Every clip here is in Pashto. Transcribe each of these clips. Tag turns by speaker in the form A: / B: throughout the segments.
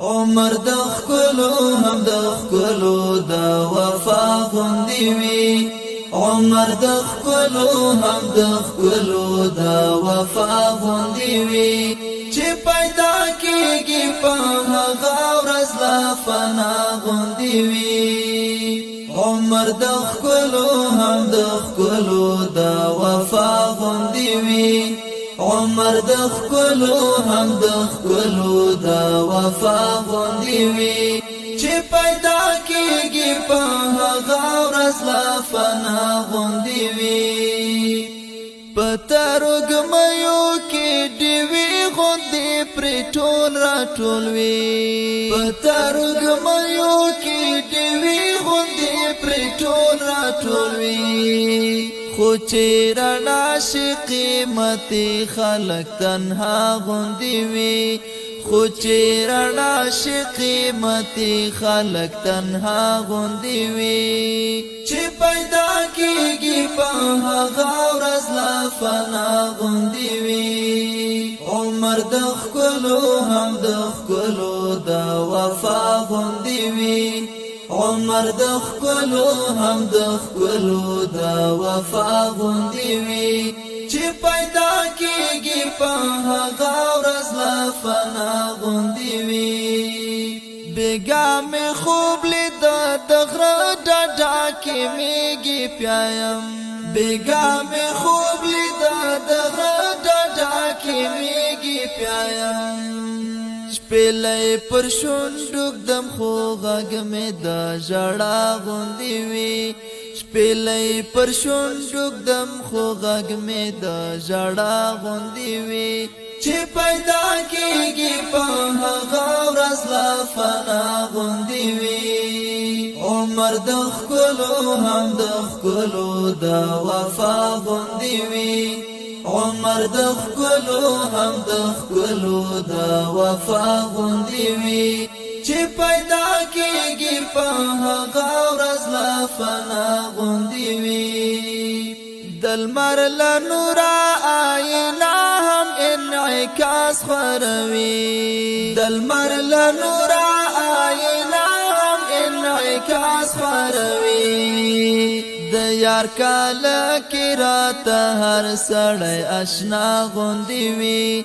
A: عمر د خلو هم د خلو د وفا غوندي وي عمر د خلو هم د خلو د وفا غوندي وي چې پیدا کیږي په هغه ورځ لا فنا غوندي وي عمر د خلو هم د خلو د وفا غوندي وي عمر د خلو هم د خلو د وفا غوندي وي چې پیدا کیږي په هغه ورځ لا فنا غوندي وي پترګميو کې دیوي غوندي پر ټول راټول وي پترګميو کې دیوي غوندي پر ټول راټول وي خو چې رڼا شي قیمتي خلق تنها غوندي وي خو چې رڼا شي قیمتي خلق تنها غوندي وي چې پیدا کیږي په هغه ورځ لا فنا غوندي وي عمر د خلو هم د خلو د وفا غوندي وي عمر د خلو هم د خلو د وفا غوندي وي چې پیدا کیږي په هغه ورځ لا فنا غوندي وي بیګا می خوب لید د غره ډډا کې میږي پیایم بیګا می خوب لید د غره ډډا کې میږي پیایم شپلې پر شونډوک دم خو غږ مې د ژړا غوندي وي شپلې پر شونډوک دم خو غږ مې د ژړا غوندي وي چې پیدا کیږي په هغه ورځ لا فنا غوندي وي عمر د خلو هم د خلو د وفا غوندي وي عمر د خلو هم د خلو د وفا غوندي وي چې پیدا کیږي په هغه ورځ لا فنا غوندي وي دلمر له نور آینا هم انعکاس خروي دلمر له نور آینا هم انعکاس خروي د یار کاله کې راته هر سړی آشنا غوندي وي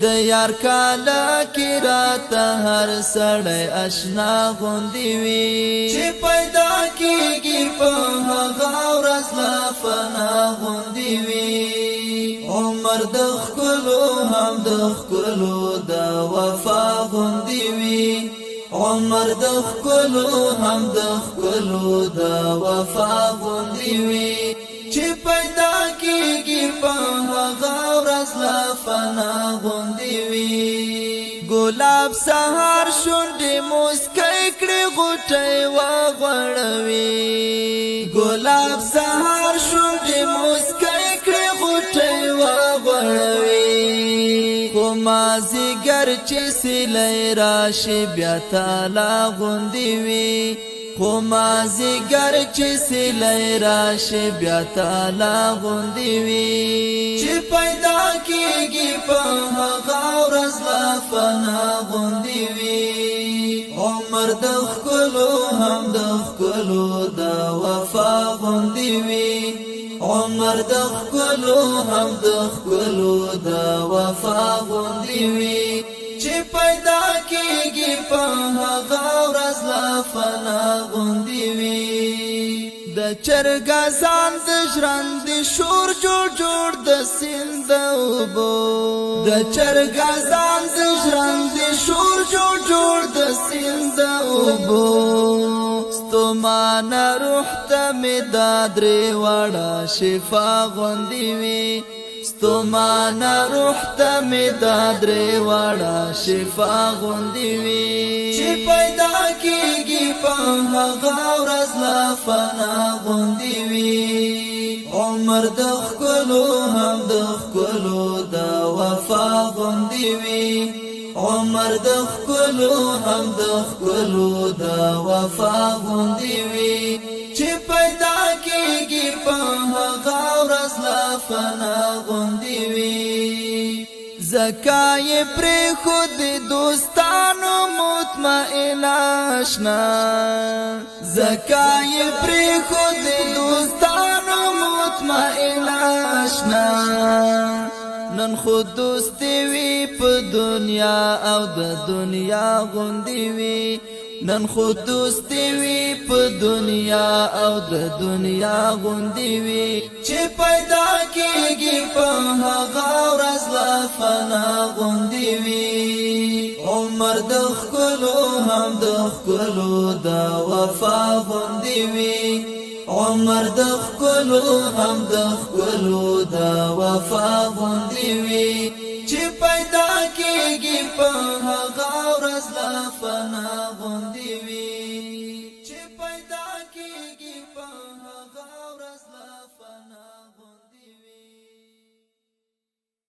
A: د یار کاله کې راته هر سړی آشنا غوندي وي چې پیدا کیږي په هغه ورځ لا فنا غوندي وي عمر د خلو هم د خلو د وفا غوندي وي عمر د خلو هم د خلو د وفا غوندي وي چې پیدا کیږي په هغه ورځ لا فنا غوندي وي ګلاب سهار شونډې مسکۍ کړې غوټۍ وغوړوي ګلاب سهار شونډې مسکۍ کړې غوټۍ وغوړوي خو مازیګر چې سیلۍ راشي بیا تالا غوندي وي خو مازیګر چې سیلۍ راشي بیا تالا غوندي وي چې پیدا کیږي په هغه ورځ لا فنا غوندي وي عمر د خلو هم د خلو د وفا غوندي وي عمر د خلو هم د خلو د وفا غوندي وي چې پیدا کیږي په هغه ورځ لا فنا غوندي وي د چرګازان د ژرند شور جوړ جوړ د سیند اوبو د چرګازان د ژرند شور جوړ جوړ د سیند اوبو ستومان روح ته مې دادرې واړه شفا غوندي وي ستومان روح ته مې دادرې واړه شفا غوندي وي چې پیدا کیږي په هغه ورځ لا فنا غوندي وي عمر د خلو هم د خلو د وفا غوندي وي عمر د خلو هم د خلو د وفا غوندي وي چې پیدا کیږي په هغه ورځ لا فنا غوندي وي زکای پر خود دوستانو مت مطمئن آشنا زکای پری خود دوستانو مطمئن آشنا نن خود دوستی وی په دنیا او د دنیا غوندی وی نن خود دوستی وی په دنیا او د دنیا غوندی وی چې پیدا کیږي په هغه ورځ لا فنا غوندی وی عمر د خلو هم د خلو د وفا غوندی وی عمر د خلو هم د خلو د وفا غوندی وی چې پیدا کیږي په هغه ورځ لا فنا غوندی وی